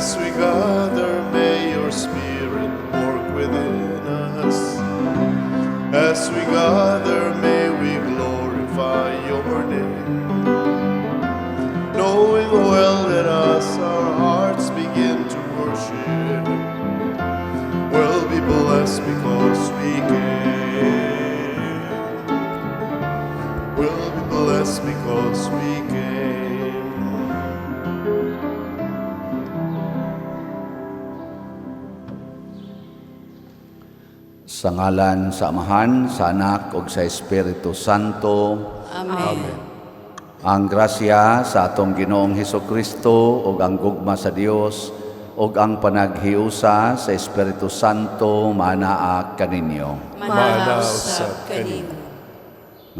As we gather, may your Spirit work within us. As we gather, may we glorify your name. Knowing well that as our hearts begin to worship, we'll be blessed because we came. We'll be blessed because we came. Sa ngalan sa Amahan, sa Anak, ug sa Espiritu Santo. Amen. Ang grasya sa atong Ginoong Hesukristo ug ang gugma sa Dios ug ang panaghiusa sa Espiritu Santo manaa kaninyo. Manaw sa kanimo.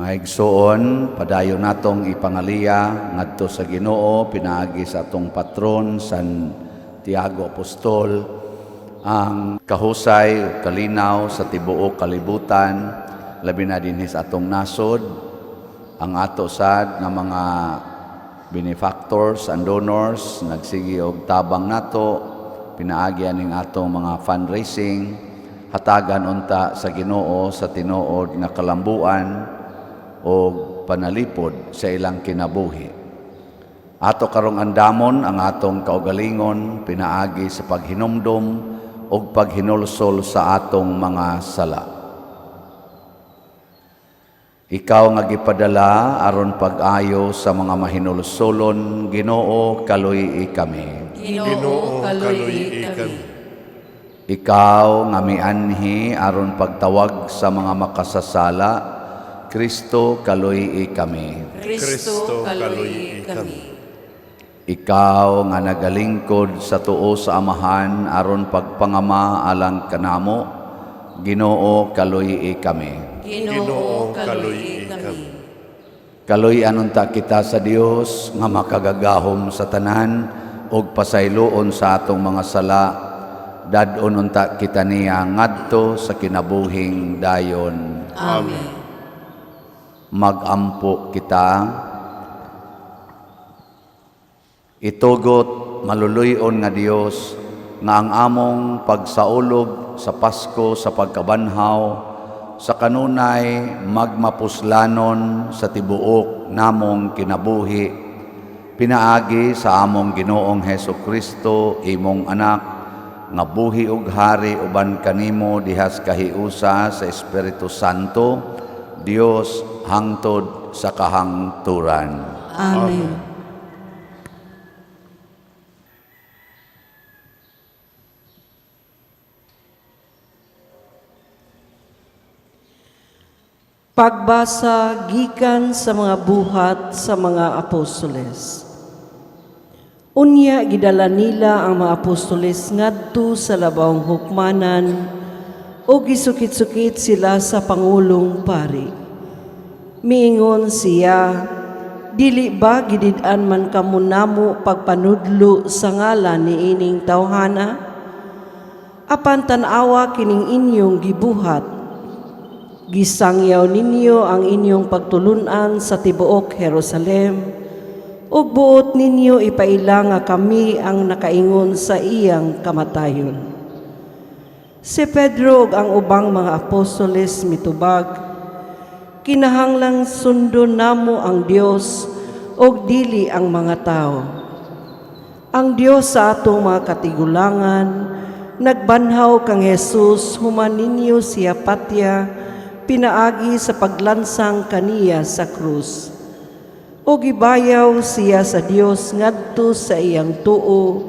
Nga igsoon, padayon natong ipangaliya ngadto sa Ginoo pinaagi sa atong patron San Tiago Apostol ang kahusay o kalinaw sa tibuok kalibutan, labi na dinhi sa atong nasod, ang ato sad nga mga benefactors and donors nagsigi og tabang nato pinaagi aning atong mga fundraising hatagan unta sa Ginoo sa tinuod nga kalambuan o panalipod sa ilang kinabuhi. Ato karong andamon ang atong kaugalingon pinaagi sa paghinumdom o paghinulsol sa atong mga sala. Ikaw nga gipadala aron pag-ayo sa mga mahinulsolon, Ginoo kaluy kami. Ginoo kaluy kami. Ikaw nga mianhi aron pagtawag sa mga makasasala, Kristo kaluy kami. Kristo kaluy kami. Ikaw nga nagalingkod sa tuo sa Amahan aron pagpangama alang kanamo, Ginoo kaluy kami. Ginoo kaluy kami. Kaluy anunta kita sa Dios nga makagagahom sa tanan ug pasayloon sa atong mga sala, dadon unta kita niya ngadto sa kinabuhing dayon. Amen. Magampo kita. Itugot maluluyon nga Dios nga ang among pagsaulog sa Pasko sa pagkabanhaw sa kanunay magmapuslanon sa tibuok namong kinabuhi pinaagi sa among Ginoong Hesukristo imong anak nga buhi ug hari uban kanimo dihas kahiusa sa Espiritu Santo Dios hangtod sa kahangturan. Amen. Pagbasa gikan sa mga buhat sa mga apostoles. Unya gidala nila ang mga apostoles ngadto sa labawng hukmanan o gisukit-sukit sila sa pangulong pari. Miingon siya, dili ba gidid-an man kamo namo pagpanudlo sa ngalan ni ining tawhana? Apan tan-awa kining inyong gibuhat. Gisangyaw ninyo ang inyong pagtulunan sa tibuok Jerusalem, ug buot ninyo ipaila nga kami ang nakaingon sa iyang kamatayon. Si Pedro ug ang ubang mga apostoles mitubag, kinahanglang sundon namo ang Dios ug dili ang mga tao. Ang Dios sa atong mga katigulangan nagbanhaw kang Jesus human ninyo siya patya pinaagi sa paglansang kaniya sa krus. O gibayaw siya sa Dios ngadto sa iyang tuo,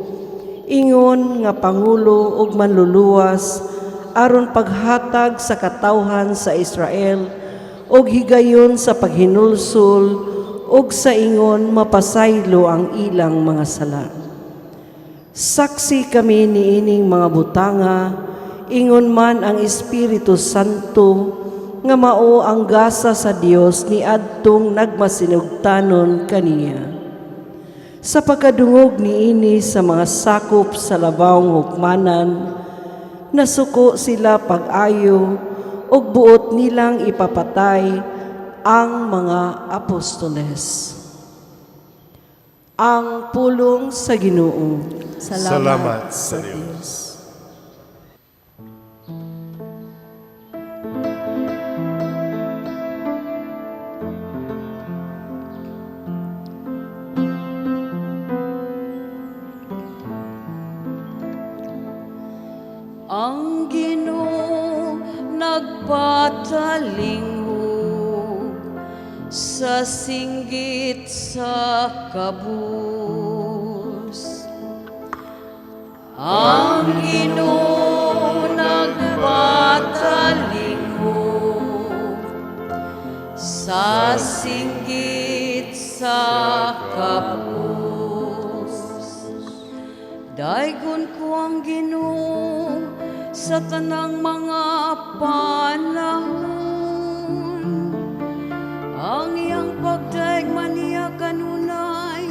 ingon nga pangulo ug manluluwas aron paghatag sa katawhan sa Israel ug higayon sa paghinulsol ug sa ingon mapasaylo ang ilang mga sala. Saksi kami niining mga butanga, ingon man ang Espiritu Santo nga mao ang gasa sa Dios ni adtong nagmasinugtanon kaniya. Sa pagkadungog niini sa mga sakop sa labawng hukmanan, nasuko sila pag-ayo ug buot nilang ipapatay ang mga apostoles. Ang pulong sa Ginoo. Salamat sa Diyos. Ang Ginoo nagpatalingog sa singgit sa kabus. Ang Ginoo nagpatalingog sa singgit sa kabus. Daigon ko ang Ginoo sa tanang mga panahon. Ang iyang pagdaig maniya kanunay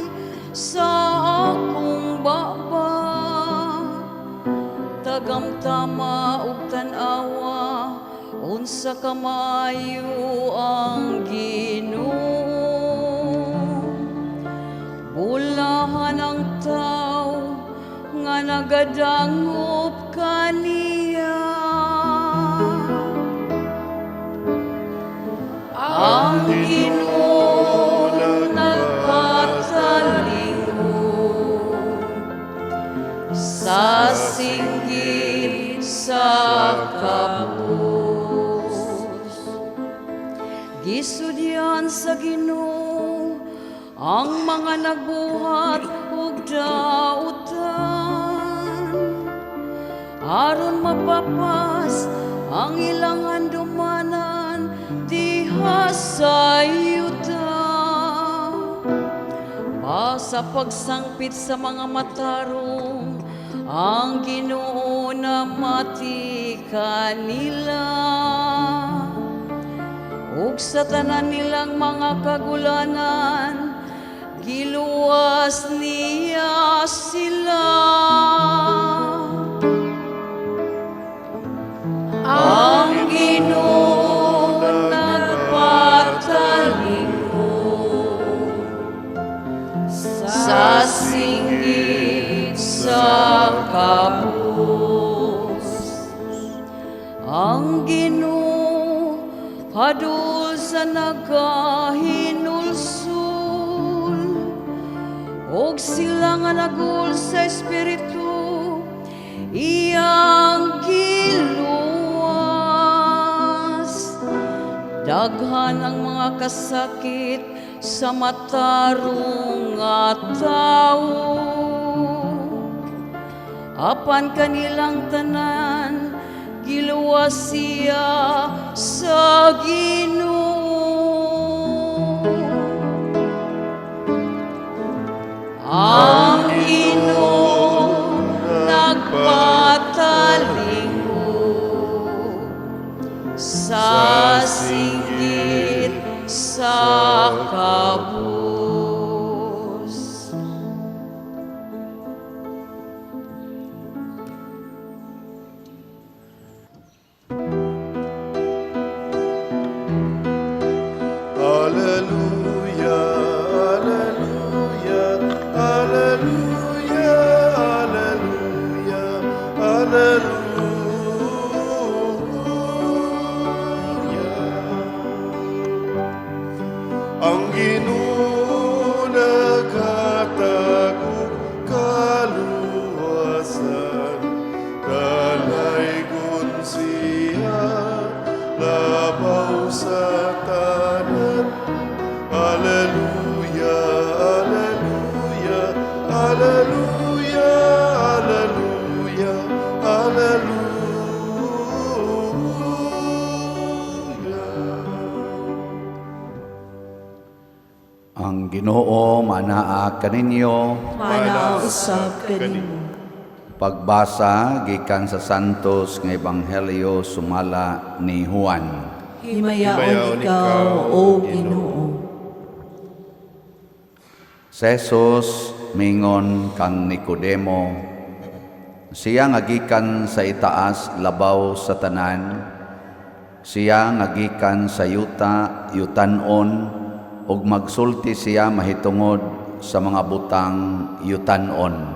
sa akong baba. Tagamtama ug tan-awa unsa kamayo ang Ginoo. Bulahan ang tao nga nagadangop kaniya. Ang Ginoo nagpatalingog sa singgit sa kabus. Gisudyan sa Ginoo ang mga nagbuhat ug dautan, aron mapapas ang ilang handumanan diha sa yuta. Sa pagsangpit sa mga matarong, ang Ginoo na mati kanila. Ug sa tanan nilang mga kagulanan, giluwas niya sila. Ang Ginoo nagpatalingog sa singgit sa kabus. Ang Ginoo hadul sa nagahinulsul, og sila nga nagul sa espiritu iyang giluwas. Daghan ang mga kasakit sa matarong nga tawo, apan kanilang tanan giluwas siya sa Ginoo. Ang Ginoo nagpatalingog sa singgit sa kabus. Alleluia, alleluia, alleluia, alleluia, alleluia. Ang Ginoo naghatagog kaluwasan, dalaygon siya labaw sa tanan. Alleluia, alleluia, alleluia, alleluia, alleluia. Ang Ginoo manaa kaninyo. Mana usab kanimo. Pagbasa gikan sa Santos nga Ebanghelyo sumala ni Juan. Himayaon ikaw, O Ginoo. Si Jesus mingon kang Nicodemo, siya nga gikan sa itaas labaw sa tanan, siya nga gikan sa yuta yutanon, ug magsulti siya mahitungod sa mga butang yutanon.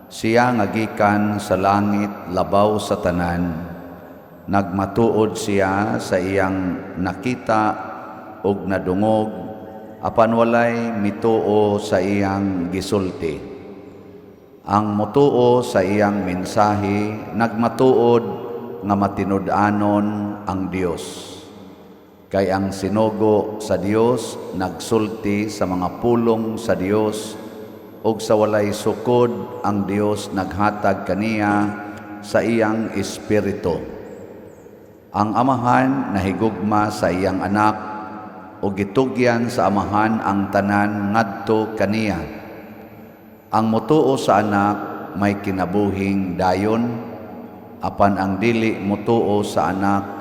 Siya nga gikan sa langit labaw sa tanan, nagmatuod siya sa iyang nakita ug nadungog, apan walay mituo sa iyang gisulti. Ang mutuo sa iyang mensahe nagmatuod nga matinud-anon ang Dios. Kay ang sinugo sa Dios nagsulti sa mga pulong sa Dios, ug sa walay sukod ang Dios naghatag kaniya sa iyang espiritu. Ang amahan nahigugma sa iyang anak, ug gitugyan sa amahan ang tanan ngadto kaniya. Ang mutuo sa anak may kinabuhing dayon, apan ang dili mutuo sa anak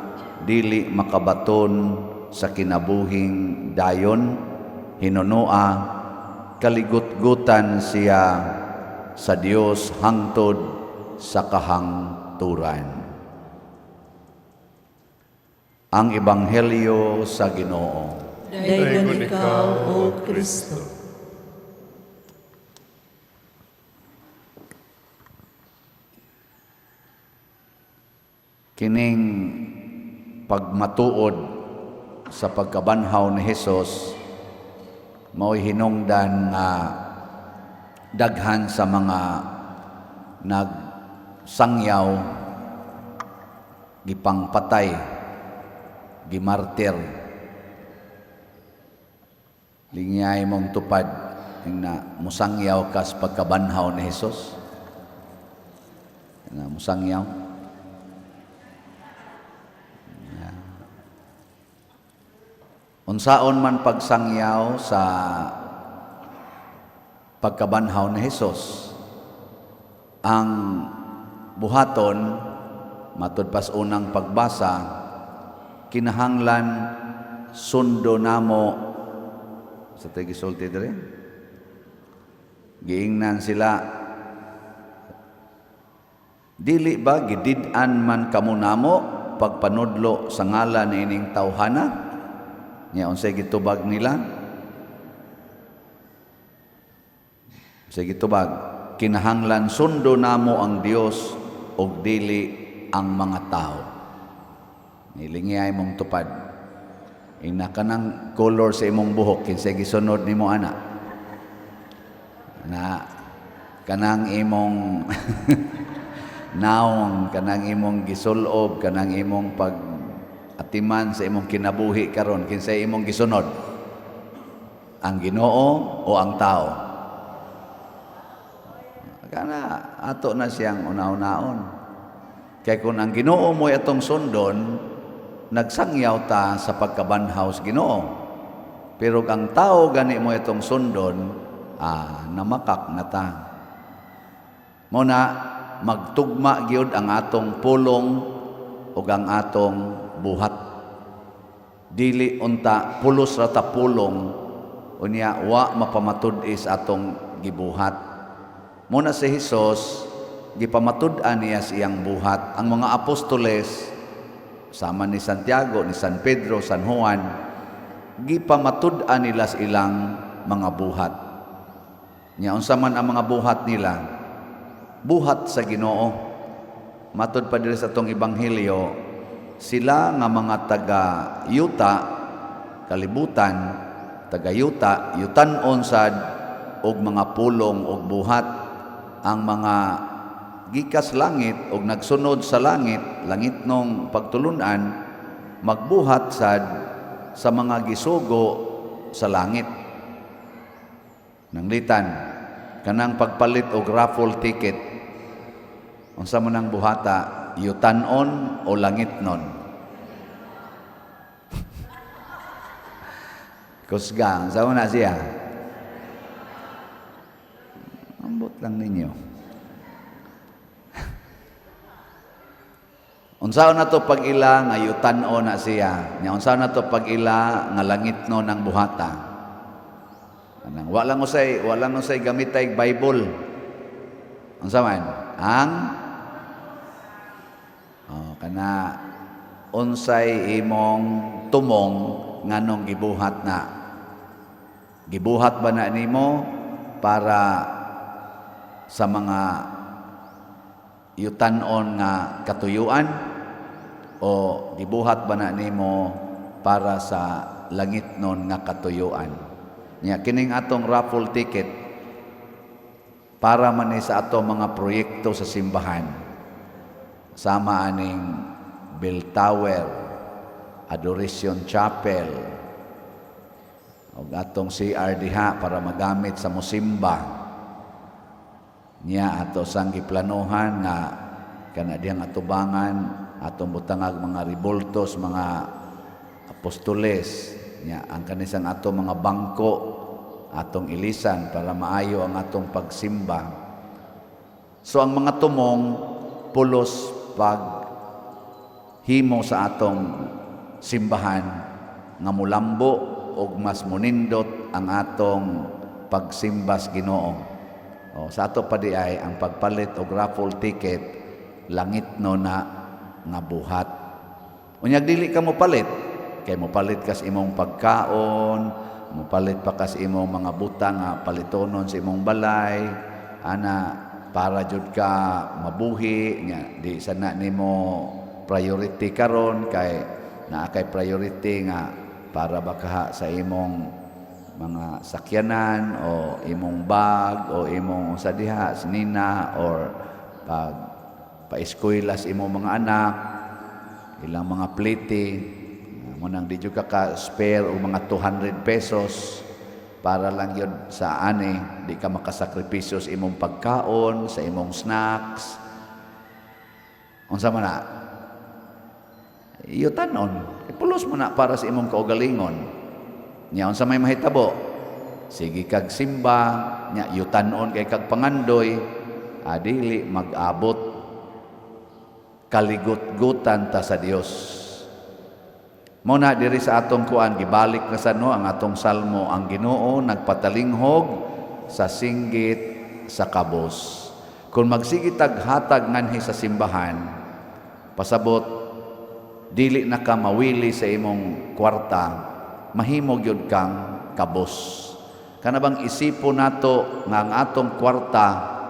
dili makabaton sa kinabuhing dayon. Hinunua, kaligut-gutan siya sa Dios hangtod sa kahangturan. Ang Ebanghelyo sa Ginoo. Daygon ikaw, O Kristo. Kining pagmatuod sa pagkabanhaw ni Hesus mao'y hinungdan nga daghan sa mga nagsangyaw, gipangpatay, gimartir. Linyay mong tupad na musangyaw kas pagkabanhaw ni Hesus. Na musangyaw. Unsaon man pagsangyaw sa pagkabanhaw ni Hesus, ang buhaton matud pas unang pagbasa, kinahanglan sundo namo sa tigisulti dire. Giingnan sila, dili ba gidid-an man kamo namo pagpanudlo sa ngalan ni ining tawhana? Nya unsay gitubag nila? Unsay gitubag? Kinahanglan sundo namo ang Dios ug dili ang mga tao. Nilingay mong tupad. Ina kanang color sa imong buhok kinsay gisunod nimo ana. Na kanang imong naong, kanang imong gisulob, kanang imong atiman sa imong kinabuhi karon, kinsay imong gisunod? Ang Ginoo o ang tao? Kana ato na siyang una-unaon. Kay kung ang Ginoo mo atong sundon, nagsangyaw ta sa pagkabanhaw sa Ginoo. Pero ang tao gani mo itong sundon, namakak na ta. Muna magtugma gyud ang atong pulong ug ang atong buhat. Dili unta pulos ra ta pulong unya wa mapamatud-is atong gibuhat. Muna si Hesus gipamatud-an niya siyang buhat. Ang mga apostoles sama ni Santiago, ni San Pedro, San Juan, gipamatud-an nila sa ilang mga buhat. Nya unsa man ang mga buhat nila? Buhat sa Ginoo. Matud pa diri sa atong ebanghelyo, sila nga mga taga-yuta, kalibutan, taga-yuta, yutan-on sad og mga pulong og buhat, ang mga gikas langit og nagsunod sa langit, langit nung pagtulunan, magbuhat sad sa mga gisugo sa langit. Nanglitan, kanang pagpalit og raffle ticket, unsa man ang buhata, yutan-on o langitnon? Kusgang, sa na siya? Ambot lang ninyo. Unsaon na to pag-ila nga yutan-on na siya? Nya unsaon na to pag-ila nga langitnon ang buhata? Kanang walang usay gamitay Bible. Unsa man? Ang kana unsay imong tumong nganong gibuhat na? Gibuhat ba na nimo para sa mga yutanon nga katuyuan o gibuhat ba na nimo para sa langit non nga katuyuan? Nya kining atong raffle ticket para man ni sa ato mga proyekto sa simbahan. Sama aning bell tower, adoration chapel, o atong CR diha para magamit sa musimba. Nya ato sang giplanuhan nga kana diyang atubangan atong butangag mga riboltos, mga apostoles, nya ang kanisang ato mga bangko atong ilisan para maayo ang atong pagsimba. So ang mga tumong pulos pag himo sa atong simbahan nga mulambo og mas munindot ang atong pagsimbas Ginoo. O, sa ato pa di ay ang pagpalit og raffle ticket langit no na nga buhat. Unyag dili ka mo palit, kay mo palit kas imong pagkaon, mo palit pa kas imong mga butang nga palitonon sa imong balay, ana para jud ka mabuhi nya di sana nimo priority karon kay naa kay priority nga para baka sa imong mga sakyanan o imong bag o imong sa diha sinina or pag pa-eskwela sa imong mga anak, ilang mga plete, mo nang di jud ka spare o mga 200 pesos para lang yun sa ani, di ka makasakripisyo sa imong pagkaon, sa imong snacks. Unsa man na? Iyutanon, ipulos mo na para sa imong kaugalingon. Nya unsa may mahitabo? Sige kag simba, nya yutanon kay kag pangandoy, adili mag-abot kaligut-gutan ta sa Dios. Muna diri sa atong kuan gibalik na sa ang atong salmo, ang Ginoo nagpatalinghog sa singgit sa kabos. Kung magsigit hatag nganhi sa simbahan, pasabot dili na ka mawili sa imong kwarta, mahimo gyud kang kabos. Kana bang isipon nato nga ang atong kwarta,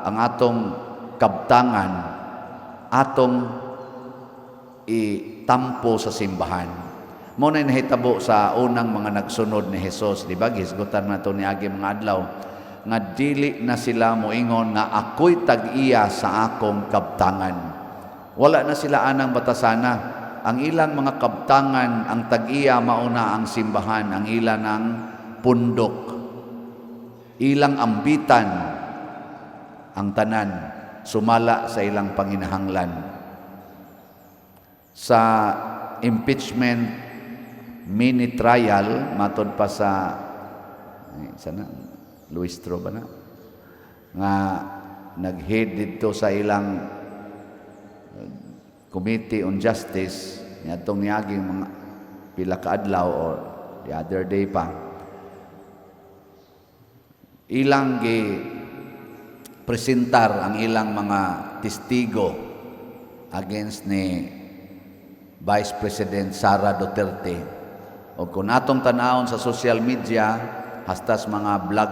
ang atong kabtangan, atong itampo sa simbahan. Mo na nahitabo sa unang mga nagsunod ni Hesus, di ba? Gisgutan nato niagi mga adlaw nga dili na sila moingon nga ako'y tag-iya sa akong kabtangan. Wala na sila anang batasana. Ang ilang mga kabtangan, ang tag-iya mauna ang simbahan, ang ilang ang pundok, ilang ambitan, ang tanan, sumala sa ilang panginahanglan. Sa impeachment mini trial, matod pa sa, sana, Luistro ba na? Nga nag-head dito sa ilang Committee on Justice, nitong niyaging mga pila ka adlaw or the other day pa, ilang presentar ang ilang mga testigo against ni Vice President Sara Duterte. O kung atong tanawon sa social media, hastas mga vlog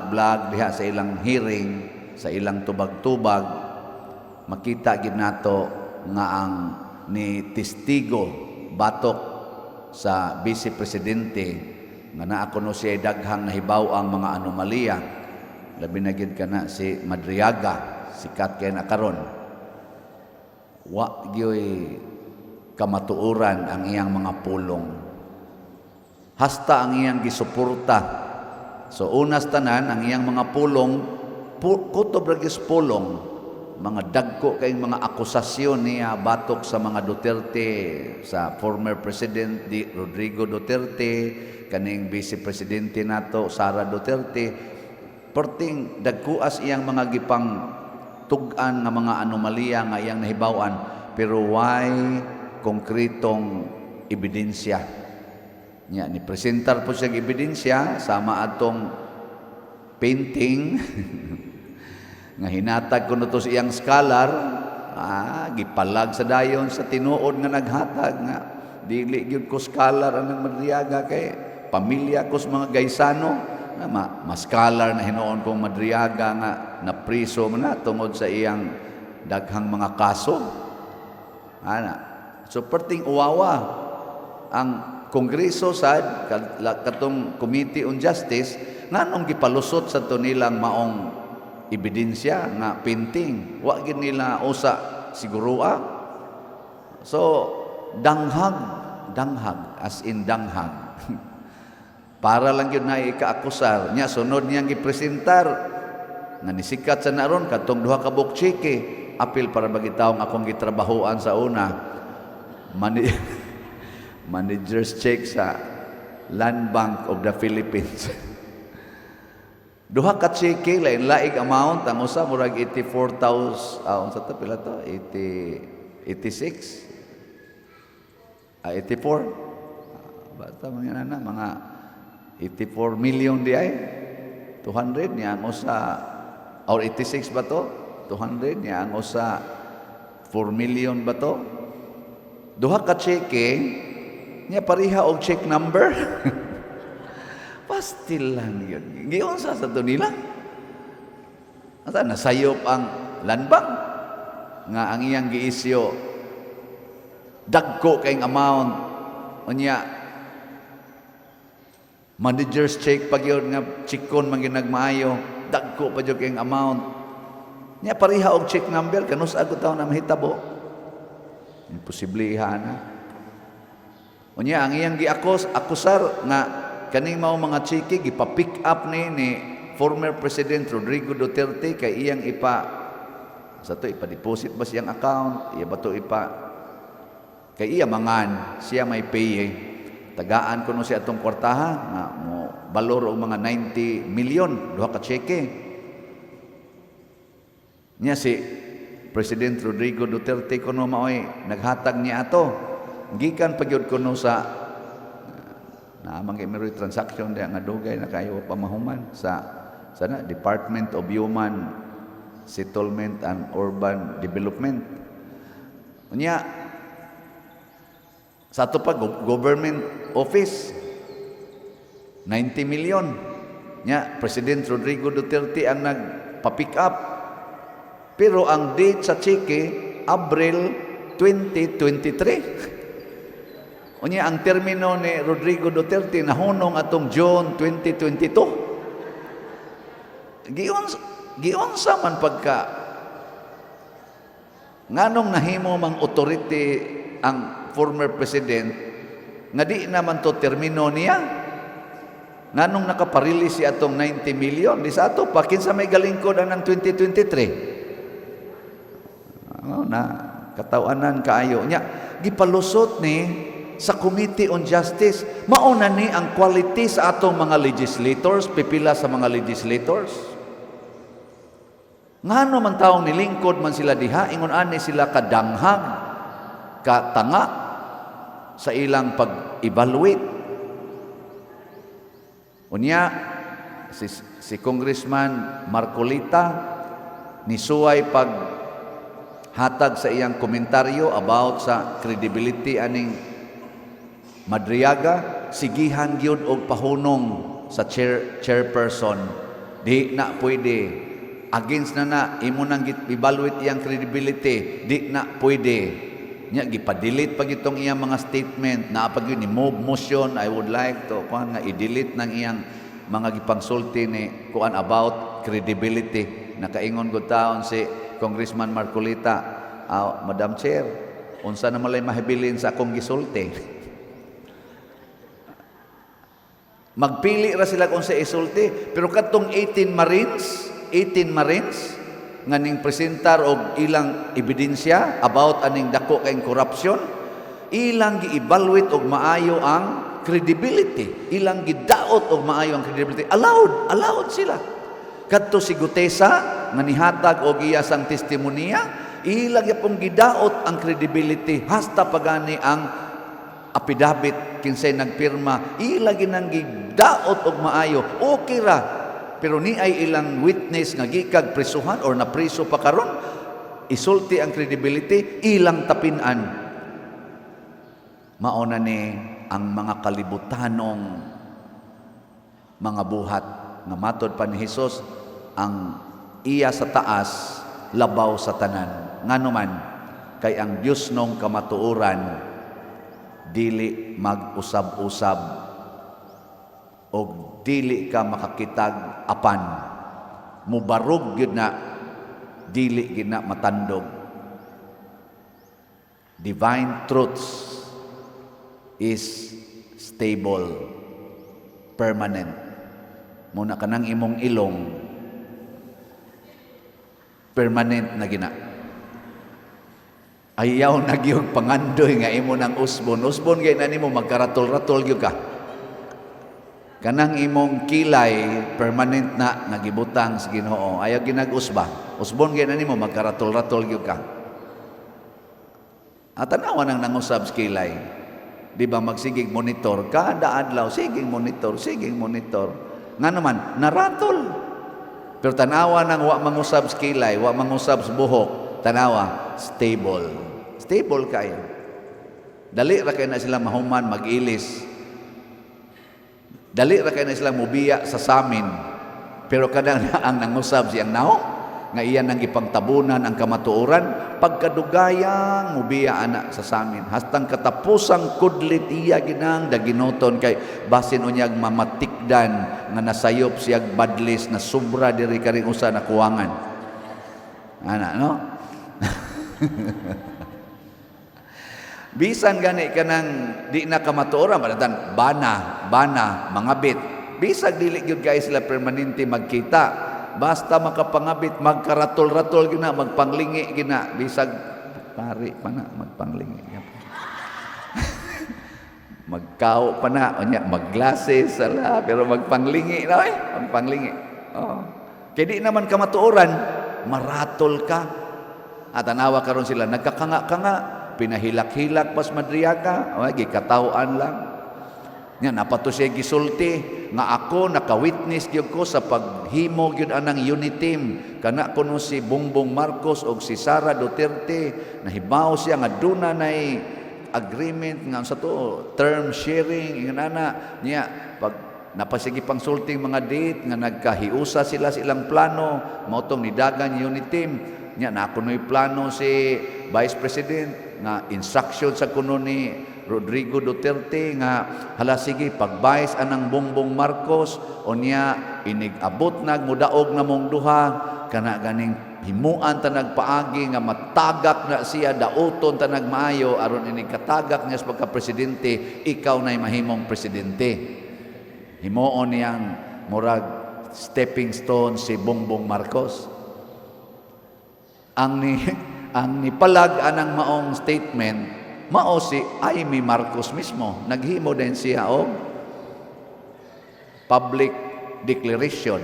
diha sa ilang hearing, sa ilang tubag-tubag, makita gid nato nga ang ni testigo batok sa Vice Presidente nga naa kuno siya daghang nahibaw ang mga anomalya, labi na gid kana si Madriaga, sikat kay na karon. Wa gyoy kamatuoran ang iyang mga pulong, hasta ang iyang gisuporta. So unas tanan ang iyang mga pulong kutob ra gis pulong, mga dagko kay mga akusasyon niya batok sa mga Duterte, sa former President Rodrigo Duterte, kaning Vice Presidente nato Sara Duterte, perting dagkuas iyang mga gipang tug-an nga mga anomalya nga iyang nahibaw-an, pero why konkretong ebidensya nya ni presentar po siya ebidensya sama atong painting nga hinatag kuno to siyang scholar, gipalag sa dayon sa tinuod nga naghatag nga dili gyud ko scholar ang Madriaga kay pamilya ko sa mga Gaisano, maskalar na hinoon kong Madriaga nga napriso man na tungod sa iyang daghang mga kaso. So perting uwawa ang Kongreso sad katong Committee on Justice nganong gipalusot sa to nilang maong ebidensya nga painting. Wa gid nila usa sigurua. So danghag as in danghag. Para lang yun na ikaakusar. Nya, sunod niyang gipresentar nga nisikat sa naron katong duha ka bukchike. Apil para magitaw nga akong gitrabahoan sa una. Manager's check sa Land Bank of the Philippines. Duha ka cheke, lain-laing amount. Ang usa, murag 84,000. Unsa to pila to? 86? 84? Basta mga na, mga 84 million di ay 200 niya ang usa or 86 ba to 200 niya ang usa 4 million ba to duha ka cheque niya pariha og check number pastil lang yun giyon sa to nila asa nasayop ang Land Bank nga ang iyang giisyo dagko kayong amount unya manager's check pag yun nga chikon man ginagmaayo dagko pa jud kayong amount nya pariha og check number kanus ago taw na mahitabo imposible na unya ang iyang akusar nga kaning mao mga chiki gipa-pick up ni former President Rodrigo Duterte kay iyang sa to ipa-deposit ba siyang account iya ba to kay iya mangan siya may pay tagaan ko no siya atong kwartaha nga mo balor og mga 90 million duha ka cheque niya si President Rodrigo Duterte kuno maoy naghatag niya ato gikan pagyud kuno sa naamang emery transaction diha nga dugay na kayo pamahuman sa Department of Human Settlement and Urban Development niya sa ato pa government office 90 million nya President Rodrigo Duterte ang nagpa-pick up pero ang date sa cheque Abril 2023 unya ang termino ni Rodrigo Duterte nahunong atong June 2022 giyon sa man pagka nganong nahimo mang authority ang former president nga di naman to termino niya nganong nakaparilis si atong 90 million di sa ato pa kinsa may galingkod ang 2023 na katawanan kaayo nya gipalusot ni sa Committee on Justice mauna ni ang quality sa atong mga legislators pipila sa mga legislators ngano man taong nilingkod man sila diha ingon ani sila kadanghag katanga sa ilang pag-evaluate. Unya, si Congressman Marcolita nisuway paghatag sa iyang komentaryo about sa credibility aning Madriaga, sigihan gyud og pahunong sa chairperson. Di na pwede. Against na imo nang evaluate iyang credibility, di na pwede. Nya gipa-delete pag itong iyang mga statement na pag yun ni move motion I would like to kuan nga i-delete ng iyang mga gipangsulti ni kuan about credibility nakaingon gud taon si Congressman Marcolita Madam Chair unsa na malay mahibilin sa akong gisulti magpili ra sila kung sa isulti pero katong 18 Marines nga ning presentar og ilang ebidensya about aning dako kay korupsyon ilang gi-evaluate og maayo ang credibility ilang gidaot og maayo ang credibility allowed sila kadto si Gutesa nga nihatag og iya sang testimonya ilang gyapon gidaot ang credibility hasta pagani ang affidavit kinsay nagpirma ilang ginang gidaot og maayo okay ra pero ni ay ilang witness nga gikag prisuhan or napriso pa karon isulti ang credibility ilang tapinan mauna ni ang mga kalibutanong mga buhat nga matod pa ni Hesus, ang iya sa taas labaw sa tanan. Nganuman kay ang Dios nung kamatuoran dili mag-usab-usab o dili ka makakitag apan, mubarog gyud na dili gyud na matandog. Divine truths is stable, permanent. Muna ka ng imong ilong, permanent na gina. Ayaw na gyud pangandoy nga imo ng usbon. Usbon gay na nimo magkaratol-ratol gyud ka. Kanang imong kilay permanent na nagibutang sa Ginoo. Ayaw ginag-usba. Usbon gay na nimo magkaratol-ratol gyud ka. At tanawa nang nangusab sa kilay. Di ba magsigig monitor kada adlaw, sigig monitor. Nga naman naratol. Pero tanawa nang wa mangusab sa kilay, wa mangusab sa buhok, tanawa stable. Stable kayo. Dali ra kay na sila mahuman mag-ilis. Dali ra kay na sila mubiya sa samin. Pero kadang ang nangusab siyang naong nga iyan ang ipangtabunan ang kamatuoran, pagkadugayang mubiya ana sa samin. Hastang katapusang kudlit iya ginang daginoton kay basin unyag mamatikdan nga nasayop siyag badlis na sobra diri karing usa na kuwangan. Ana no? Bisan gani kanang di na kamatuoran badatan bana mangabit. Bisag dili gyud guys sila permanente magkita. Basta makapangabit, magkaratol-ratol gina, magpanglingi gina, bisag pari pa na, magpanglingi. Magkao pa na, mag-glasses, pero magpanglingi na magpanglingi. Oh. Kaya di naman kamatuoran, maratol ka. At anawa karon sila, nagkakanga-kanga, pinahilak-hilak pas madriyaga, gikatawaan lang. Nga napato siya gisulti nga ako naka-witness gyud ko sa paghimo gyud anang unit team kana kuno si Bongbong Marcos og si Sara Duterte, nahibaw siya nga duna nay agreement nga sa to term sharing inana niya pag napasigi pang sulting mga date nga nagkahiusa sila silang plano mao tong nidagan unit team niya na kunoy plano si Vice President nga instruction sa kuno ni Rodrigo Duterte nga hala sige pag-vice anang Bongbong Marcos o niya inigabot nagmudaog na mong duha kana ganing himuan ta nagpaagi nga matagak na siya dauton ta nagmaayo aron inig katagak niya sa pagka-presidente ikaw nay mahimong presidente. Himuon niyang murag stepping stone si Bongbong Marcos. Ang nipalag anang maong statement mao si Amy Marcos mismo. Naghimo din siya o public declaration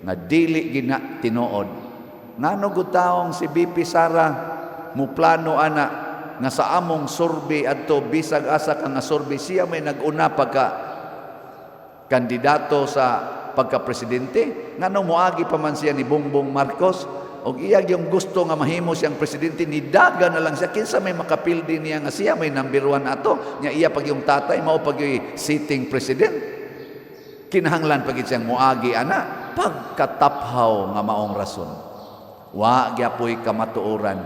na dili gina tinuod. Ngano gutaong si BP Sara muplano ana nga sa among survey adto bisag asa ka nga survey siya may nag-una pagka kandidato sa pagka-presidente. Ngano moagi pa man siya ni Bongbong Marcos og iyang yung gusto nga mahimo siyang presidente nidaga na lang siya kinsa may makapildi niya nga siya may number 1 ato nya iya pag yung tatay mao pag yung sitting president kinahanglan pag siyang moagi ana pagkataphaw nga maong rason wa gyapoy kamatuoran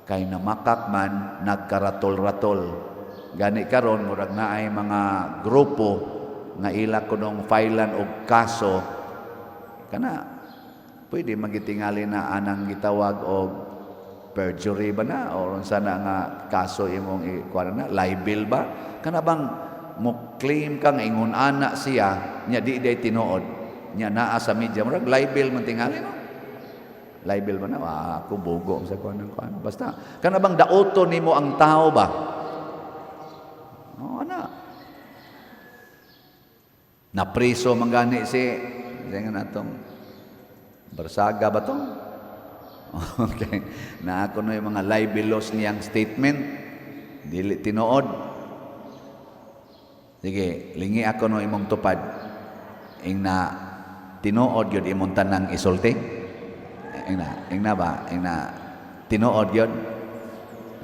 kay namakak man nagkaratol-ratol gani karon murag naay mga grupo nga ila kunong filean og kaso kana pwede magitingali na anang gitawag og perjury ba na o sana nga kaso imong ikuan na libel ba kana bang mo claim ka nga ingon ana siya nya di day tinuod nya naa sa media murag libel man tingali no libel ba na ako bugo sa kuan basta kana bang daoton nimo ang tao ba ana na preso mangani si nga natong Barsaga ba to? Okay. Na ako no yung mga libelous niyang statement. Dili tinuod. Sige, lingi ako no imong tupad. Ing na tinuod yun imong tanang isulti. Ing na ba? Ing na tinuod yun.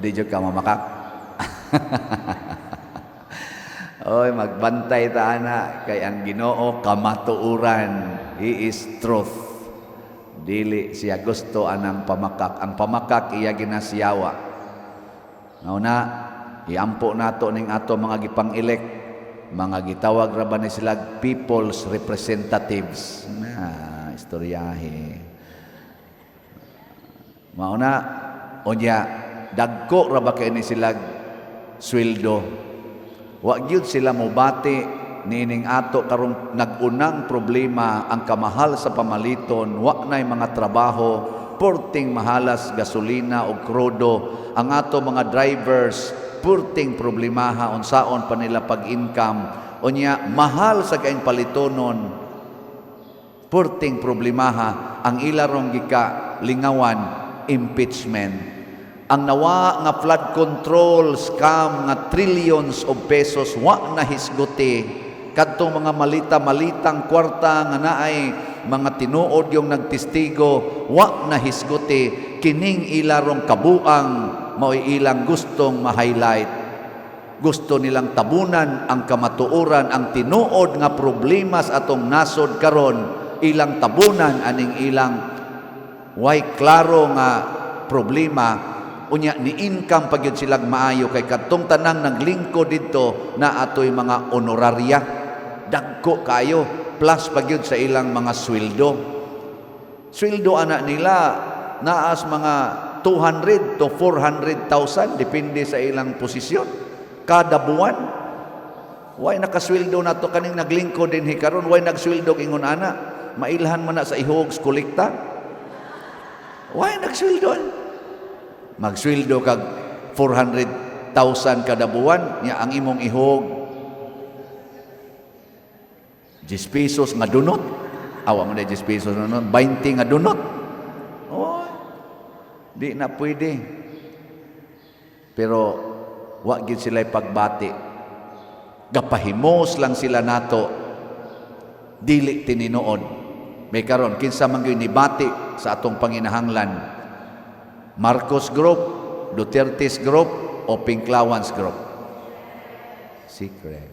Di yun ka mamakak. Oy, magbantay ta ana kay ang Ginoo kamatuoran. He is truth. Dili siya gusto anang pamakak. Ang pamakak iya ginasiyawa. Ngauna, iampo nato ning ato mga gipang-elect, mga gitawag ra ba ni sila people's representatives. Na istoryahe. Mauna, unya dagko ra ba kay ni sila sweldo. Wa gyud sila mobati nining ato karong nagunang problema ang kamahal sa pamaliton, wa nay mga trabaho, purting mahalas gasolina o krudo, ang ato mga drivers purting problemaha unsaon pa nila pag-income, unya mahal sa kaing palitonon, purting problemaha ang ilarong gika lingawan impeachment. Ang nawa nga flood control scam nga trillions of pesos wa na hisguti kadtong mga malita-malitang kwarta nga naay mga tinuod yung nagtestigo wa na hisguti kining ilarong kabuang mao'y ilang gustong ma-highlight. Gusto nilang tabunan ang kamatuoran, ang tinuod nga problema sa atong nasod karon, ilang tabunan aning ilang way klaro nga problema. Unya ni income pagyud silang maayo kay kadtong tanang naglingkod dito na atoy mga honoraria dagko kayo plus pagyud sa ilang mga sweldo. Sweldo ana nila naas mga 200 to 400,000 depende sa ilang posisyon kada buwan. Way nakasweldo na to kaning naglingkod din hikaron, way nagsweldo ingon ana, mailhan man na sa ihog kolekta. Way nagsweldo. Magsweldo kag 400,000 kada buwan, nya ang imong ihog 10 pesos nga dunot. Awa mo na 10 pesos na nun, 20 nga dunot. Oh, di na pwede. Pero wa gid sila pagbati. Gapahimos lang sila nato. Dili tininuod. May karon kinsa man gyud nibati sa atong panginahanglan. Marcos Group, Duterte's Group, o Pinklawans Group? Secret.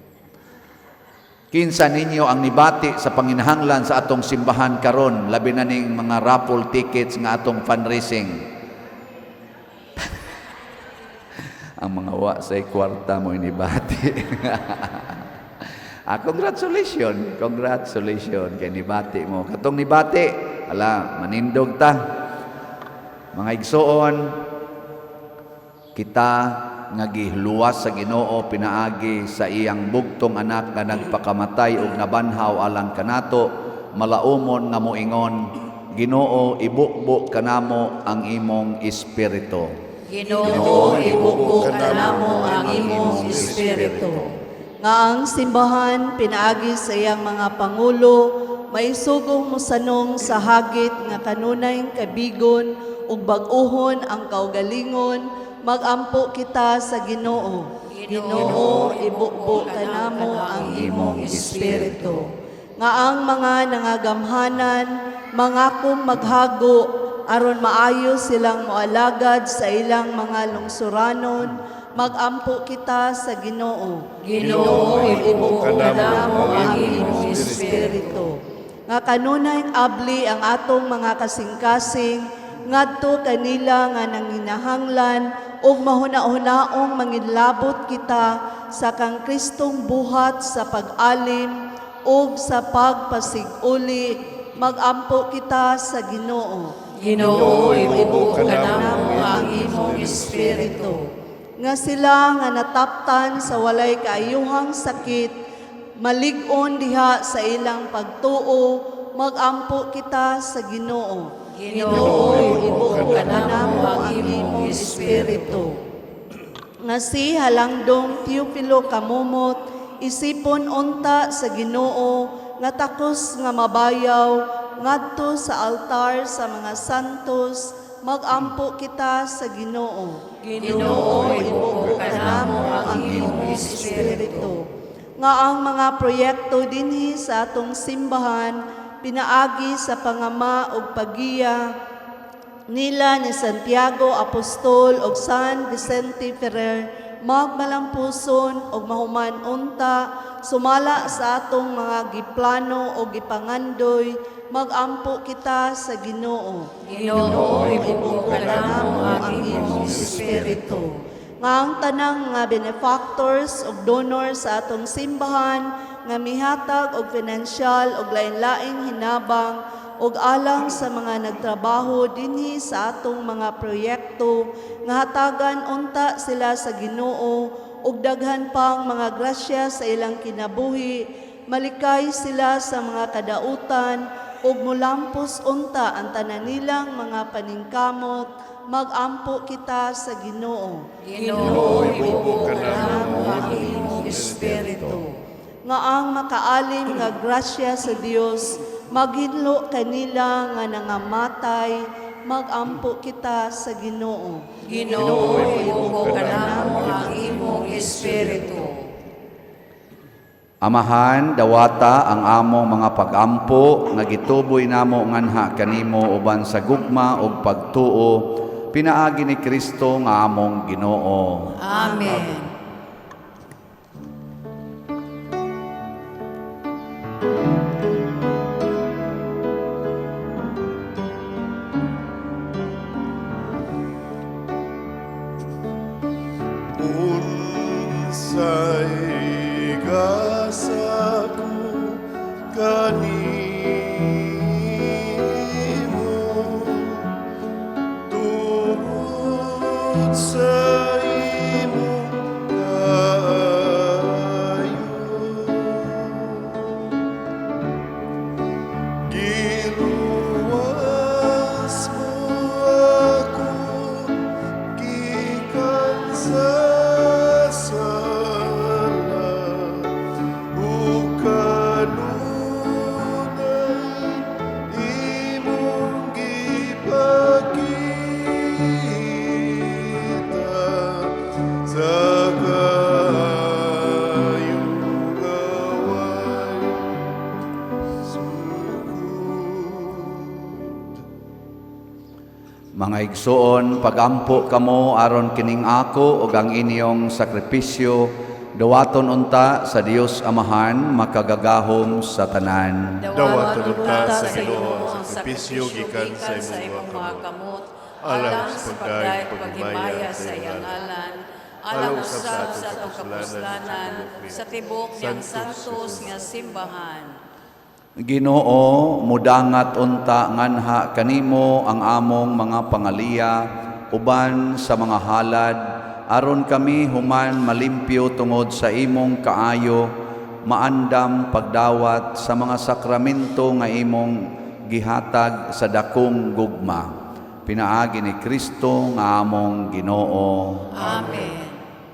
Kinsa ninyo ang nibati sa panginahanglan sa atong simbahan karon, labi na ning mga raffle tickets nga atong fundraising? Ang mga wa sa kwarta mo inibati. Congratulations kay nibati mo. Katong nibati, ala, manindog ta. Mga igsoon, kita nga giluwas sa Ginoo pinaagi sa iyang bugtong anak nga nagpakamatay ug nabanhaw alang kanato, malaumon nga moingon, Ginoo ibukbok kanamo ang imong espiritu. Ginoo, ibukbok kanamo ang imong espiritu. Nga ang simbahan pinaagi sa iyang mga pangulo, maisugong musanong sa hagit nga kanunay kabigon ug bag-ohon ang kaugalingon, magampo kita sa Ginoo. Ginoo, ibukbok kanamo ang imong espiritu. Nga ang mga nangagamhanan, mangakong maghago, aron maayo silang moalagad sa ilang mga lungsuranon, magampo kita sa Ginoo. Ginoo, ibukbok kanamo ang imong espiritu. Nga kanunay abli ang atong mga kasing-kasing, ngadto kanila nga nanginahanglan ug mahuna-hunaong mangilabot kita sa kang Kristong buhat sa pag-alim ug sa pagpasiguli, magampo kita sa Ginoo. Ginoo, ibukbok kanamo ang imong espiritu. Nga sila nga nataptan sa walay kaayuhang sakit, malig-on diha sa ilang pagtuo, magampo kita sa Ginoo. Ginoo, ibukbok kanamo ang imong espiritu. Nga si Halangdong Teofilo Kamumot, isipon unta sa Ginoo, nga takos nga mabayaw, ngadto sa altar sa mga santos, magampo kita sa Ginoo. Ginoo, ibukbok kanamo ang imong espiritu. Nga ang mga proyekto dinhi sa atong simbahan, pinaagi sa pangama ug pagiya nila ni Santiago Apostol ug San Vicente Ferrer, magmalampuson og mahuman unta, sumala sa atong mga giplano o gipangandoy, magampo kita sa Ginoo. Ginoo, ibubuo ka namo ang imong espiritu. Nga ang tanang nga benefactors ug donors sa atong simbahan nga mihatag og financial og lain-laing hinabang ug alang sa mga nagtrabaho dinhi sa atong mga proyekto nga hatagan unta sila sa Ginoo ug daghan pang mga grasya sa ilang kinabuhi, malikay sila sa mga kadautan ug mulampos unta ang tanan nilang mga paningkamot, magampo kita sa Ginoo. Ginoo, ibubuo ka namo ang imong espiritu. Nga ang makaalim nga grasya sa Dios maghinlo kanila nga nangamatay, magampo kita sa Ginoo. Ginoo, ibubuo ka namo ang imong espiritu. Amahan, dawata ang among mga pag-ampo nga gituboy namo nganha kanimo uban sa gugma ug pagtuo pinaagi ni Kristo nga among Ginoo. Amen. Unsay gasaku kanimo tungod sa imong kaayo. Giluwas mo ako gikan sa sala ug kanunay imong gipakita sa kayong gaway sugod. Mga igsoon, pagampo kamo aron kining ako ug ang inyong sakripisyo dawaton unta sa Dios Amahan makagagahom sa tanan. Dawaton unta sa Ginoo ang sakripisyo gikan sa imong mga kamot, alang sa pagdayeg paghimaya sa iyang ngalan, alang usab sa atong kapuslanan, sa tibok niyang santos nga simbahan. Ginoo, mudangat unta nganha kanimo ang among mga pangaliya uban sa mga halad aron kami human malimpyo tungod sa imong kaayo, maandam pagdawat sa mga sakramento nga imong gihatag sa dakong gugma. Pinaagi ni Kristo nga among Ginoo. Amen.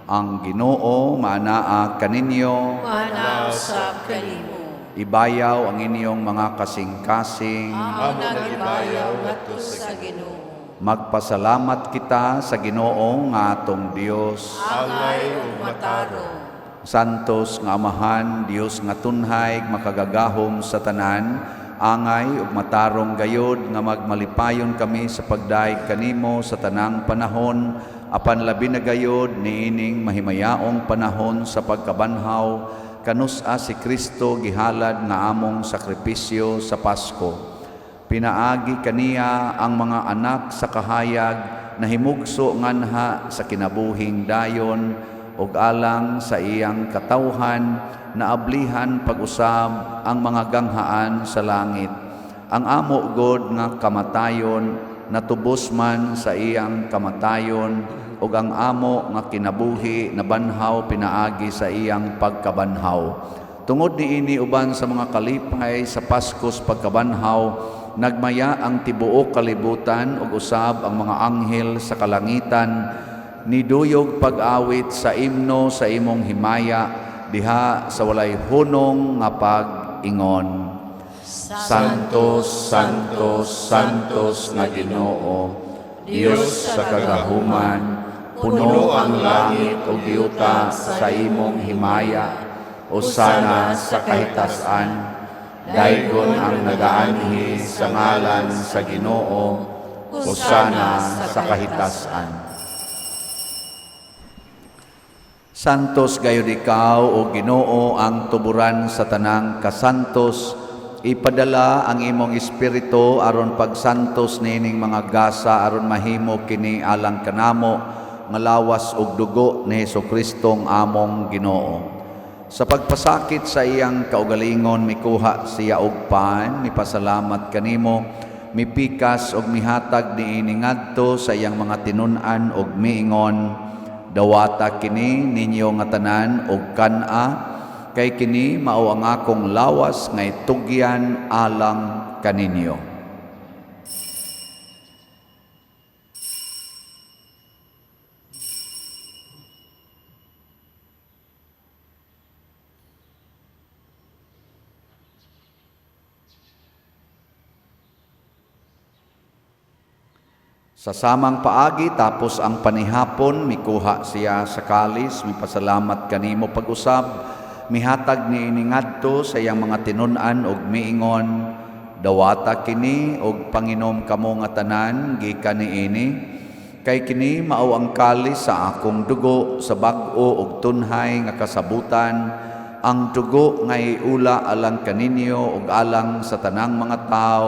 Ang Ginoo maanaa kaninyo, Manausap kanimo. ibayaw ang inyong mga kasing-kasing. Amo nagibayaw ngadto sa Ginoo. Magpasalamat kita sa Ginoo nga atong Dios. Angay ug matarong. Santos nga Amahan, Dios nga tunhay makagagahom sa tanan, angay ug matarong gayod nga magmalipayon kami sa pagdaig kanimo sa tanang panahon, apan labi na gayod niining mahimayaong panahon sa pagkabanhaw kanus-a si Kristo gihalad nga among sakripisyo sa Pasko. Pinaagi kaniya ang mga anak sa kahayag na himugso nganha sa kinabuhing dayon ug alang sa iyang katawhan na ablihan pag-usab ang mga ganghaan sa langit. Ang amo god nga kamatayon natubos man sa iyang kamatayon ug ang amo nga kinabuhi na banhaw pinaagi sa iyang pagkabanhaw. Tungod niini uban sa mga kalipay sa Paskos pagkabanhaw, nagmaya ang tibuok kalibutan ug usab ang mga anghel sa kalangitan niduyog pag-awit sa imno sa imong himaya diha sa walay hunong nga pag-ingon. Santos, Santos, Santos nga Ginoo, Dios sa kagahuman, puno ang langit ug yuta sa imong himaya. Hosana sa kahitasan, daygon ang nagaanhi sa ngalan sa Ginoo. Hosana sa kahitasan. Santos gayud ikaw o Ginoo ang tuburan sa tanang kasantos, ipadala ang imong espiritu aron pagsantos nining mga gasa aron mahimo kini alang kanamo nga lawas ug dugo ni Hesukristo ang among Ginoo. Sa pagpasakit sa iyang kaugalingon mikuha siya og pan, mipasalamat kanimo, mipikas og mihatag niini ngadto sa iyang mga tinun-an og miingon, dawata kini ninyo nga tanan og kan-a, kay kini mao ang akong lawas nga itugyan alang kaninyo. Sa samang paagi tapos ang panihapon, mikuha siya sa kalis, mipasalamat kanimo pag-usab, mihatag ni ngadto sa iyang mga tinun-an og miingon, dawata kini og panginom kamo nga tanan gikan niini, kay kini mao ang kalis sa akong dugo sa bag-o ug tunhay nga kasabutan, ang dugo nga iula alang kaninyo ug alang sa tanang mga tao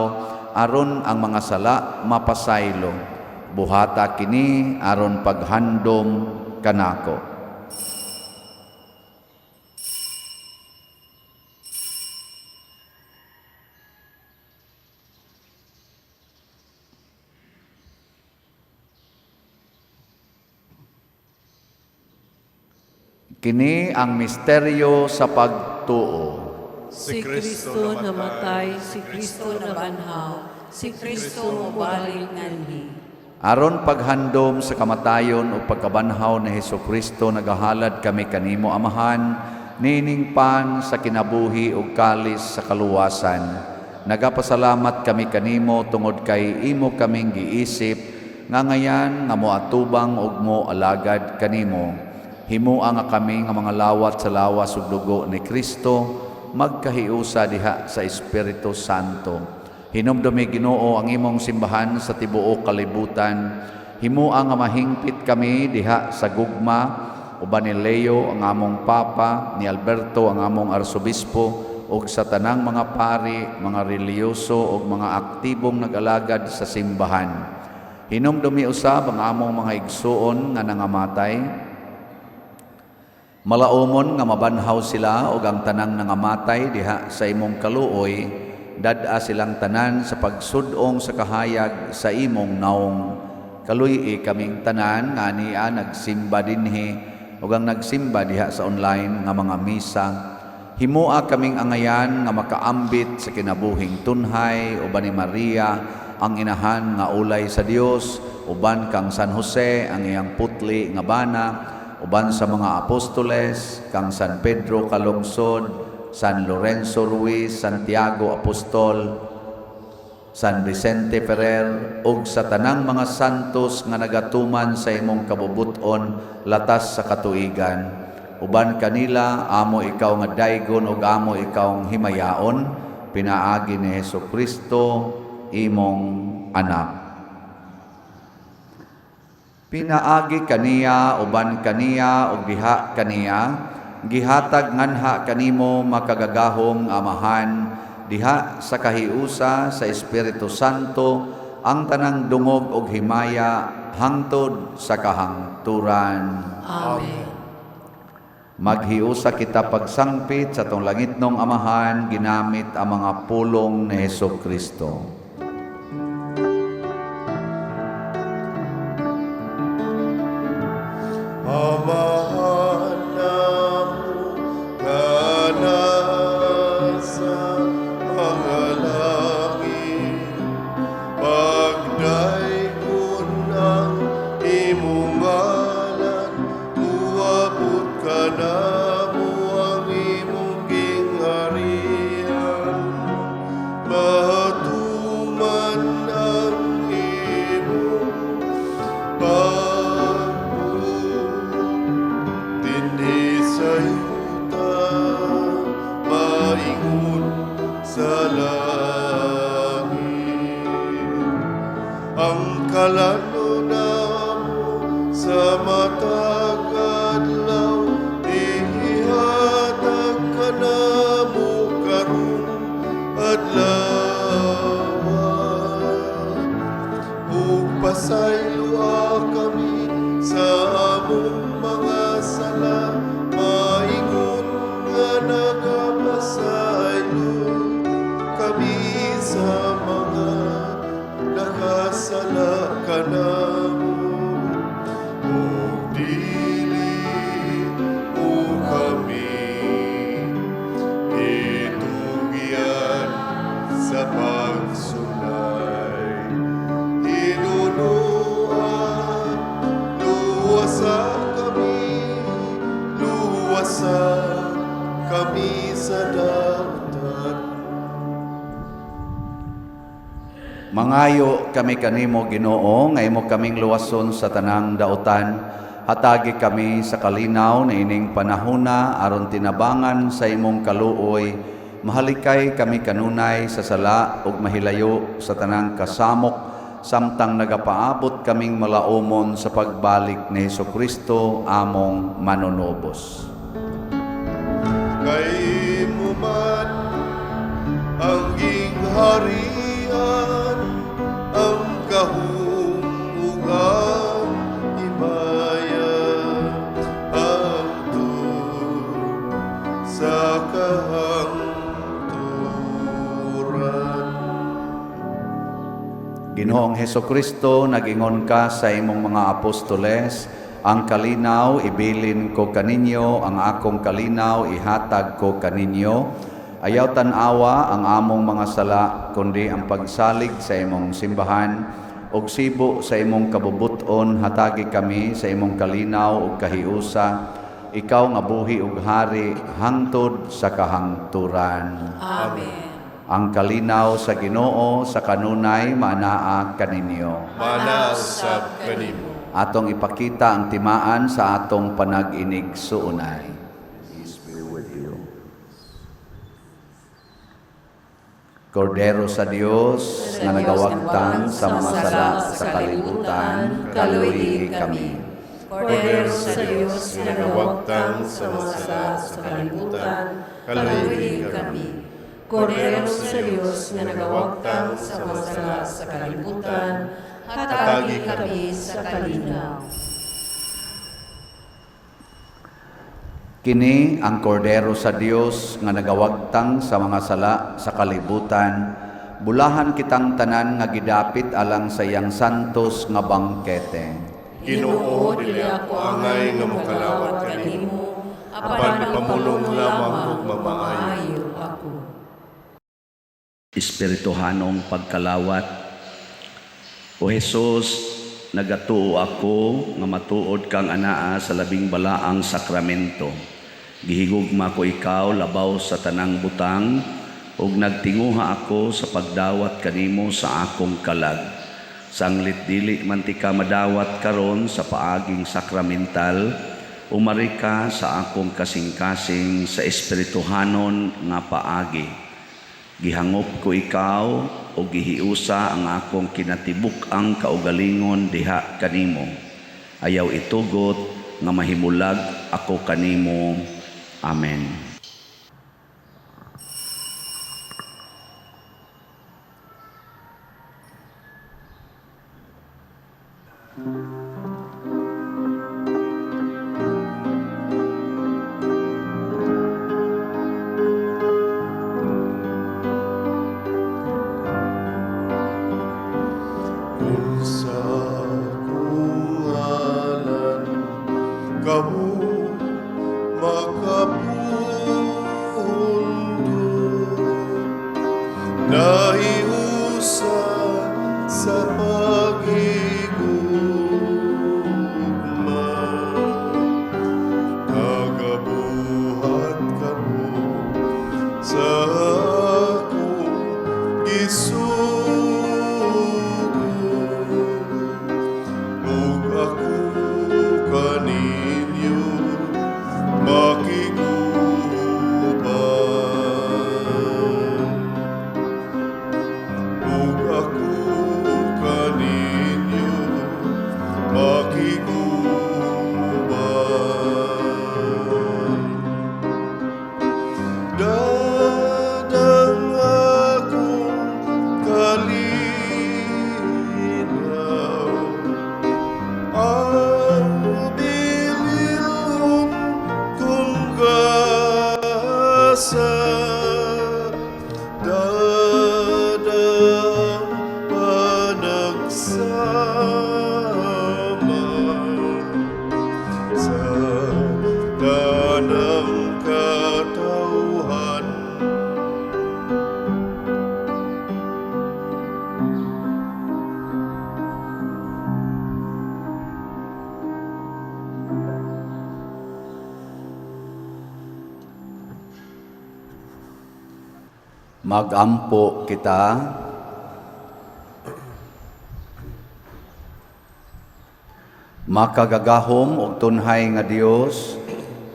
aron ang mga sala mapasaylo. Buhata kini aron paghandom kanako. Kini ang misteryo sa pagtuo. Si Kristo namatay, si Kristo nabanhaw, si Kristo mubalik nganhi. Aron paghandom sa kamatayon o pagkabanhaw ni Hesukristo, nagahalad kami kanimo Amahan, nining pan sa kinabuhi ug kalis sa kaluwasan. Nagapasalamat kami kanimo tungod kay imo kaming giisip, nga ngayan nga moatubang ug mo alagad kanimo. Himuang nga kami nga mga lawat sa lawas ug dugo ni Kristo, magkahiusa diha sa Espiritu Santo. Hinumdumi Ginoo ang imong simbahan sa tibuok kalibutan. Himuang nga mahingpit kami diha sa gugma, uban ni Leo ang among Papa, ni Alberto ang among Arsobispo, ug sa tanang mga pari, mga reliyoso ug mga aktibong nag-alagad sa simbahan. Hinumdumi usab ang among mga igsuon nga nangamatay. Malaumon nga mabanhaw sila ug ang tanang nangamatay diha sa imong kaluoy, dad-a silang tanan sa pagsudong sa kahayag sa imong naong. Kaluy kaming tanan nga niya nagsimba dinhi ug ang nagsimba diha sa online nga mga misa. Himua kaming angayan nga makaambit sa kinabuhing tunhay uban ni Maria ang inahan nga ulay sa Dios, uban kang San Jose ang iyang putli nga bana, uban sa mga apostoles kang San Pedro kalungsod, San Lorenzo Ruiz, Santiago Apostol, San Vicente Ferrer, ug sa tanang mga santos nga nagatuman sa imong kabubuton latas sa katuigan. Uban kanila, amo ikaw nga daygon ug amo ikaw ang himayaon, pinaagi ni Hesukristo, imong anak. Pinaagi kaniya, uban kaniya, ug diha kaniya, gihatag nganha kanimo makagagahong Amahan, diha sa kahiusa sa Espiritu Santo, ang tanang dungog ug himaya hangtod sa kahangturan. Amen. Maghiusa kita pagsangpit sa tong langitnong Amahan ginamit ang mga pulong ni Hesukristo. Amahan namu kana sa mga langit, pagdayon ang imong ngalan, uabot ka namo ang imong gingharian, mahatuman ang imong sa langit. Ang kalano namo sa matag adlaw, among mga sala, maingon nga nagapasaylo kami sa mga nakasala kanamo. Ug dili mo kami itugyan sa pagsulay. Inunuan, luwasan kami sa dautan. Mangayo kami kanimo Ginoo, nga imo kaming luwason sa tanang dautan. Hatagi kami sa kalinaw na ining panahona aron tinabangan sa imong kaluoy. Mahalikay kami kanunay sa sala ug mahilayo sa tanang kasamok samtang nagapaabot kaming malaumon sa pagbalik ni Hesukristo among manunobos. Kay mo man ang gingharian, ang kahumugan, himaya, hangtod sa kahangturan. Ginoong Hesukristo, nagingon ka sa imong mga apostoles, ang kalinaw ibilin ko kaninyo, ang akong kalinaw ihatag ko kaninyo. Ayaw tanawa ang among mga sala, kundi ang pagsalig sa imong simbahan, og sibo sa imong kabubuton, hatagi kami sa imong kalinaw ug kahiusa. Ikaw nga buhi ug hari, hangtod sa kahangturan. Amen. Ang kalinaw sa Ginoo sa kanunay manaa kaninyo. Manasab kanimo. Atong ipakita ang timaan sa atong panag-inig suunay. Peace be with you. Kordero sa Dios nga nagawagtan sa mga sala sa kalibutan, kaluoy kami. Kordero sa Diyos na nagawagtang sa mga sala sa kalibutan, kaluoy kami. Kordero sa Diyos na nagawagtang sa mga sala sa kalibutan, hatagi kami sa kalinaw. Kini ang kordero sa Dios nga nagawagtang sa mga sala sa kalibutan. Bulahan kitang tanan nga gidapit alang sa iyang santos nga bangkete. Ginoo, dili ako angay nga mokalawat kanimo, apan pamulong lamang ug mamaayo ako. Espirituhanong pagkalawat. O Jesus, nagatuo ako nga matuod kang anaa sa labing balaang sakramento. Gihigugma ko ikaw labaw sa tanang butang, ug nagtinguha ako sa pagdawat kanimo sa akong kalag. Sanglit dili man ti ka madawat karon sa paaging sakramental, umari ka sa akong kasing-kasing sa espirituhanon nga paagi. Gihangop ko ikaw o gihiusa ang akong kinatibuk ang kaugalingon diha kanimo. Ayaw itugot nga mahimulag ako kanimo. Amen. sa kungalan kamu makapundo nahiusa sa paghigugma nagabuhat kamu sa akong gisugod ug ako kaninyo makiguban Magampo kita. Makagagahom ug tunhay nga Dios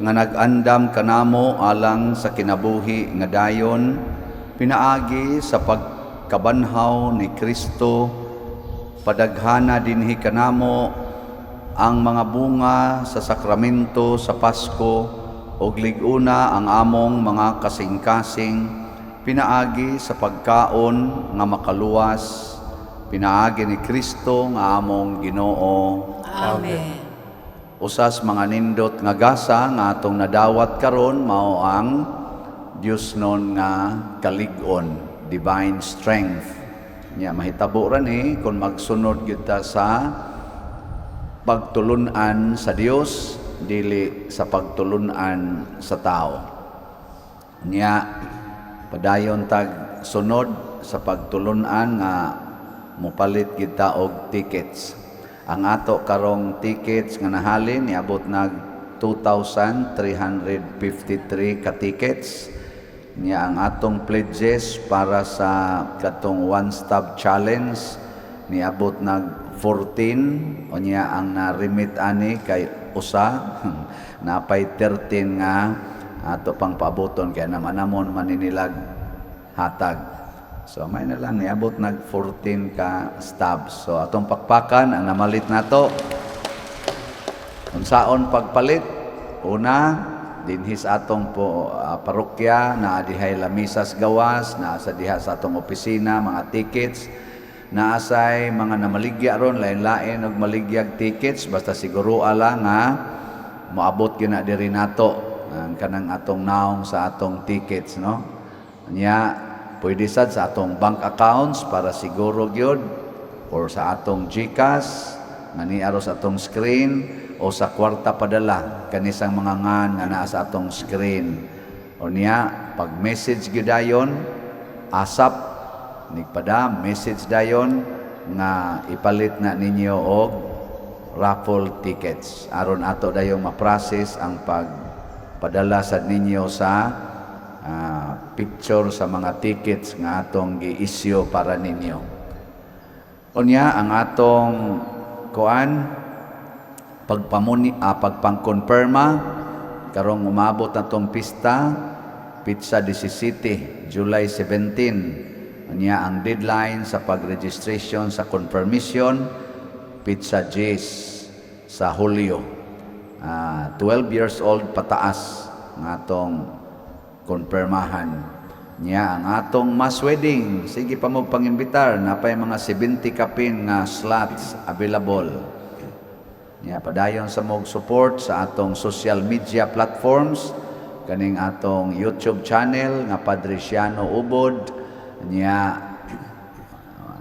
nga nag-andam kanamo alang sa kinabuhi nga dayon pinaagi sa pagkabanhaw ni Kristo, padaghana dinhi kanamo ang mga bunga sa sakramento sa Pasko ug liguna ang among mga kasing-kasing pinaagi sa pagkaon nga makaluwas, pinaagi ni Kristo nga among Ginoo. Amen. Usas mga nindot nga gasa nga atong nadawat karon mao ang Dios non nga kalig-on, divine strength. Nya mahitabo ra ni kung magsunod kita sa pagtulunan sa Dios dili sa pagtulunan sa tao. Nya padayon tag sunod sa pagtulunan nga mopalit kita og tickets. Ang ato karong tickets nga nahalin niabot nag 2,353 ka tickets. Niya ang atong pledges para sa katong one-stop challenge niabot nag 14 o niya ang na-remit ani kay usa napay 13 nga ato pang paaboton kaya naman maninilag hatag. So may na lang niabot nag 14 ka stabs. So atong pakpakan ang namalit nato. Unsaon pagpalit? Una, dinhi sa atong parokya na dihay lamisas gawas, na sa diha sa atong opisina mga tickets, naasay mga namaligya ron lain-lain og maligyag tickets basta siguro ala nga moabot gyud na diri nato ang kanang atong naong sa atong tickets, no? Nya pwede sad sa atong bank accounts para siguro gyud or sa atong GCash nga niaro sa atong screen o sa kwarta padala kanisang mga ngan nga naa sa atong screen. O niya pag message gyud dayon asap nigpada message dayon nga ipalit na ninyo og raffle tickets aron ato dayon ma-process ang pagpadala sa ninyo sa picture sa mga tickets nga atong gi-issue para ninyo. Unya ang atong pagpangkonperma karong umabot na tong pista Pizza 17 July 17. Unya ang deadline sa pag-registration sa confirmation Pizza J's sa Hulyo. 12 years old pataas nga atong konpermahan niya ang atong mass wedding. Sige pa mo pangimbitar, napay mga 70 kapin nga slots available. Niya padayon sa mog support sa atong social media platforms, kaning atong YouTube channel nga Padre Siano Ubod. Niya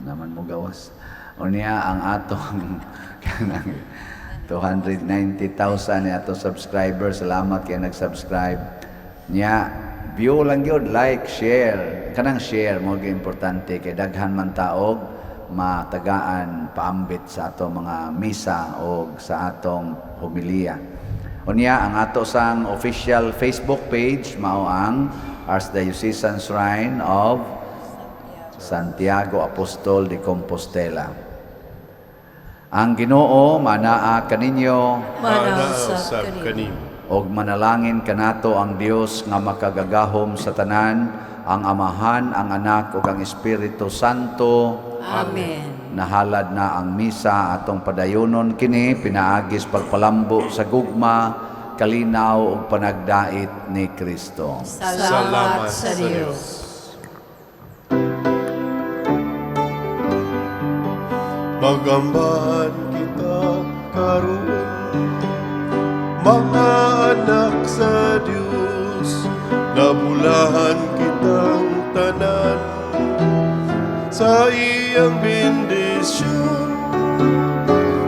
naman mo gawas. O niya ang atong 290,000 ni ato subscribers. Salamat kay nag-subscribe. Niya view lang yun, like, share. Kanang share mo importante kay daghan man taog matagaan paambit sa atong mga misa o sa atong homilya. Unya ang ato sang official Facebook page mao ang Archdiocesan Shrine of Santiago Apostol de Compostela. Ang Ginoo manaa kaninyo Manausap kanimo. og manalangin kanato ang Dios nga makagagahom sa tanan, ang Amahan, ang Anak ug ang Espiritu Santo. Amen. Nahalad na ang misa atong padayonon kini pinaagis pagpalambo sa gugma, kalinaw ug panagdait ni Kristo. Salamat sa Diyos. Magambahan kita karon, mga anak sa Diyos, nabulahan kitang tanan sa iyang bendisyon.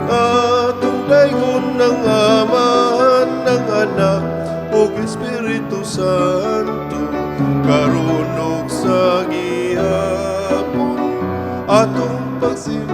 Atong dayon ng Amahan, ng Anak ug Espiritu Santo, karon ug sa gihapon atong pagsin